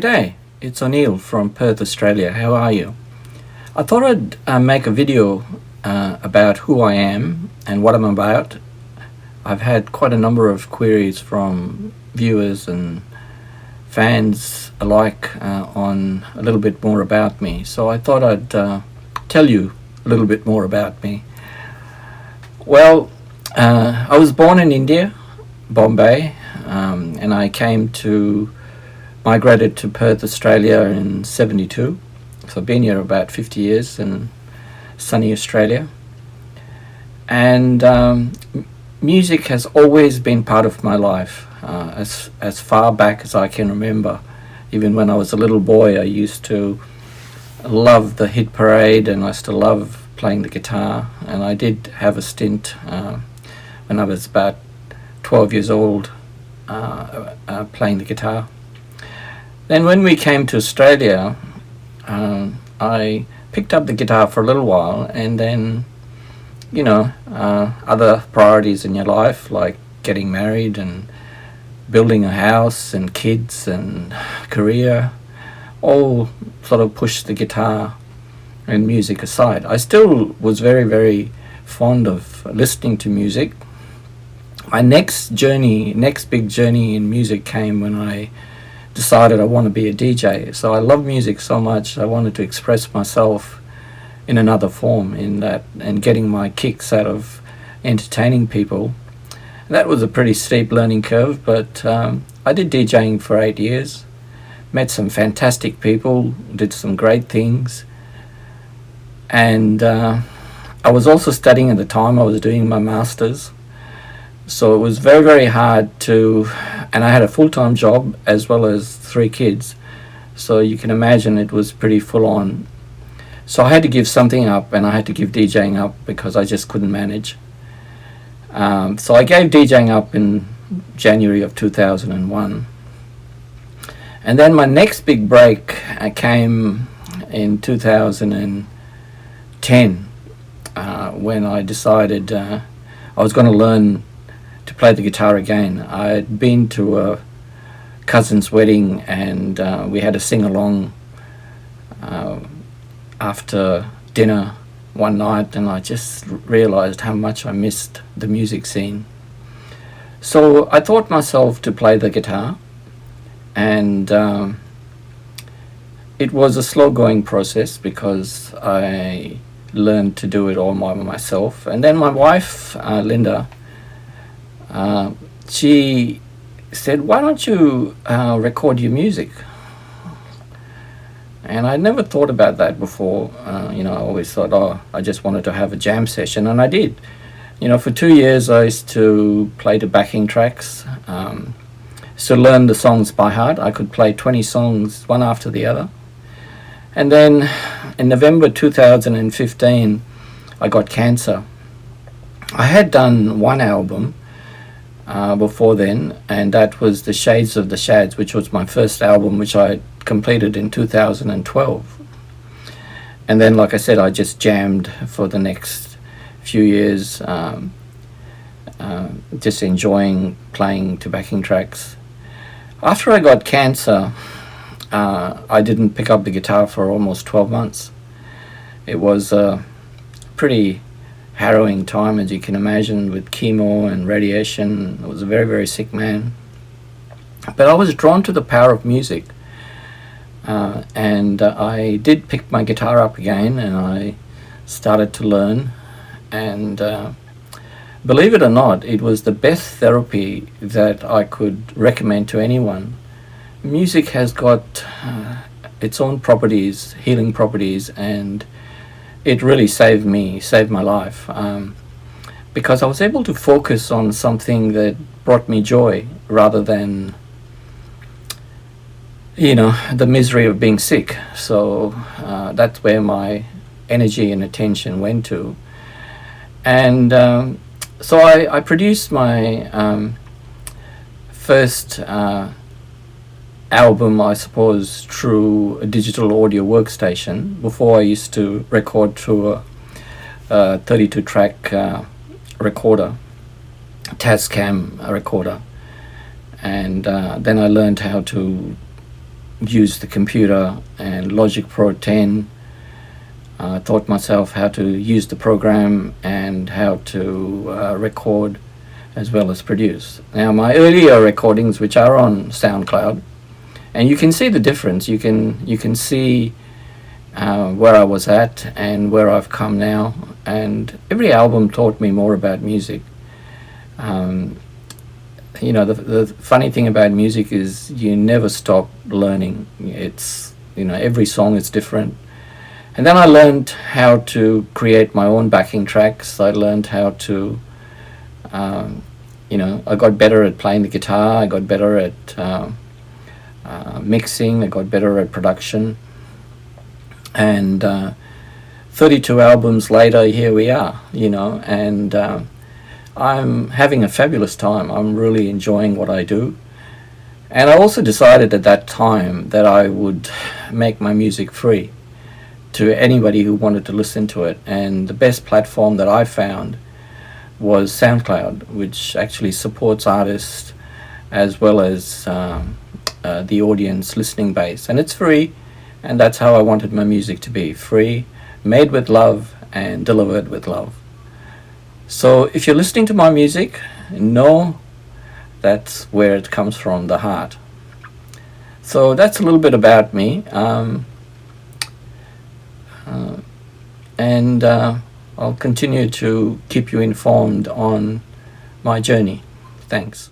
G'day, it's O'Neill from Perth, Australia. How are you? I thought I'd make a video about who I am and what I'm about. I've had quite a number of queries from viewers and fans alike on a little bit more about me. So I thought I'd tell you a little bit more about me. Well, I was born in India, Bombay, and I migrated to Perth, Australia in '72. So I've been here about 50 years in sunny Australia. And music has always been part of my life, as far back as I can remember. Even when I was a little boy, I used to love the hit parade, and I still love playing the guitar. And I did have a stint when I was about 12 years old playing the guitar. Then when we came to Australia, I picked up the guitar for a little while, and then, other priorities in your life, like getting married and building a house and kids and career, all sort of pushed the guitar and music aside. I still was very, very fond of listening to music. My next big journey in music came when I decided I want to be a DJ. So I love music so much, I wanted to express myself in another form in that, and getting my kicks out of entertaining people. That was a pretty steep learning curve, but I did DJing for 8 years, met some fantastic people, did some great things, and I was also studying at the time. I was doing my master's, so it was very, very hard and I had a full-time job as well as 3 kids, so you can imagine it was pretty full-on. So I had to give something up, and I had to give DJing up because I just couldn't manage. So I gave DJing up in January of 2001. And then my next big break came in 2010 when I decided I was going to learn to play the guitar again. I had been to a cousin's wedding, and we had a sing-along after dinner one night, and I just realized how much I missed the music scene. So I taught myself to play the guitar, and it was a slow-going process because I learned to do it all by myself. And then my wife, Linda, she said, "Why don't you record your music?" And I never thought about that before. I always thought, I just wanted to have a jam session, and I did. For 2 years I used to play the backing tracks, so learn the songs by heart. I could play 20 songs one after the other. And then in November 2015 I got cancer. I had done one album before then, and that was The Shades of the Shads, which was my first album, which I completed in 2012. And then, like I said, I just jammed for the next few years, just enjoying playing to backing tracks. After I got cancer, I didn't pick up the guitar for almost 12 months. It was a pretty harrowing time, as you can imagine, with chemo and radiation. I was a very, very sick man. But I was drawn to the power of music. And I did pick my guitar up again, and I started to learn. And believe it or not, it was the best therapy that I could recommend to anyone. Music has got its own properties, healing properties, and it really saved my life, because I was able to focus on something that brought me joy rather than the misery of being sick. So that's where my energy and attention went to. And so I produced my first album, I suppose, through a digital audio workstation. Before, I used to record through a 32-track recorder, Tascam recorder. And then I learned how to used the computer and Logic Pro 10. Taught myself how to use the program and how to record as well as produce. Now, my earlier recordings, which are on Soundcloud, and you can see the difference. You can see where I was at and where I've come now. And every album taught me more about music. You know, the funny thing about music is you never stop learning. It's, you know, every song is different. And then I learned how to create my own backing tracks. I learned how to, you know, I got better at playing the guitar. I got better at mixing. I got better at production. And 32 albums later, here we are, you know, and I'm having a fabulous time. I'm really enjoying what I do. And I also decided at that time that I would make my music free to anybody who wanted to listen to it. And the best platform that I found was SoundCloud, which actually supports artists as well as the audience listening base. And it's free, and that's how I wanted my music to be: free, made with love, and delivered with love. So if you're listening to my music, know that's where it comes from, the heart. So that's a little bit about me. And I'll continue to keep you informed on my journey. Thanks.